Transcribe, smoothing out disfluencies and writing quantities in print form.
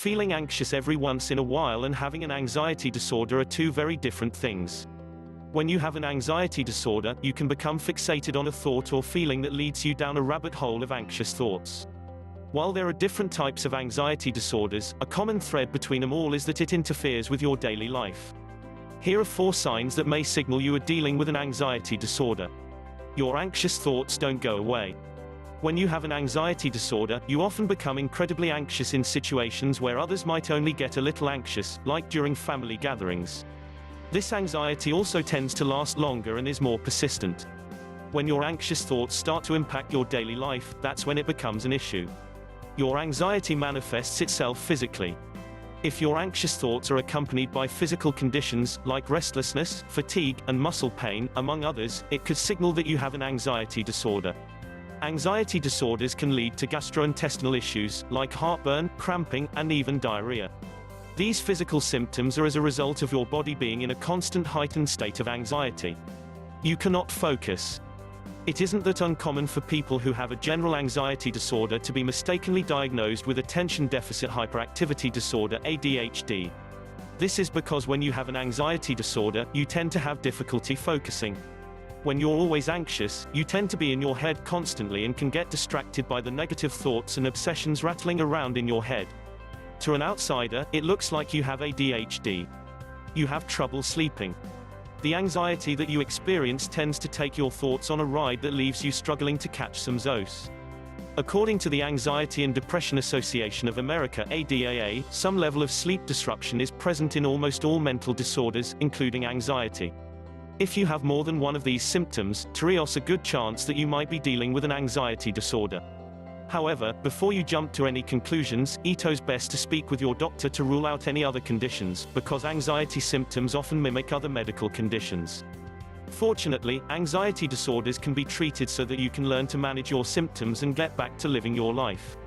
Feeling anxious every once in a while and having an anxiety disorder are two very different things. When you have an anxiety disorder, you can become fixated on a thought or feeling that leads you down a rabbit hole of anxious thoughts. While there are different types of anxiety disorders, a common thread between them all is that it interferes with your daily life. Here are 4 signs that may signal you are dealing with an anxiety disorder. Your anxious thoughts don't go away. When you have an anxiety disorder, you often become incredibly anxious in situations where others might only get a little anxious, like during family gatherings. This anxiety also tends to last longer and is more persistent. When your anxious thoughts start to impact your daily life, that's when it becomes an issue. Your anxiety manifests itself physically. If your anxious thoughts are accompanied by physical conditions, like restlessness, fatigue, and muscle pain, among others, it could signal that you have an anxiety disorder. Anxiety disorders can lead to gastrointestinal issues, like heartburn, cramping, and even diarrhea. These physical symptoms are as a result of your body being in a constant heightened state of anxiety. You cannot focus. It isn't that uncommon for people who have a general anxiety disorder to be mistakenly diagnosed with attention deficit hyperactivity disorder (ADHD). This is because when you have an anxiety disorder, you tend to have difficulty focusing. When you're always anxious, you tend to be in your head constantly and can get distracted by the negative thoughts and obsessions rattling around in your head. To an outsider, it looks like you have ADHD. You have trouble sleeping. The anxiety that you experience tends to take your thoughts on a ride that leaves you struggling to catch some zone. According to the Anxiety and Depression Association of America (ADAA), some level of sleep disruption is present in almost all mental disorders, including anxiety. If you have more than one of these symptoms, there's a good chance that you might be dealing with an anxiety disorder. However, before you jump to any conclusions, it's best to speak with your doctor to rule out any other conditions, because anxiety symptoms often mimic other medical conditions. Fortunately, anxiety disorders can be treated so that you can learn to manage your symptoms and get back to living your life.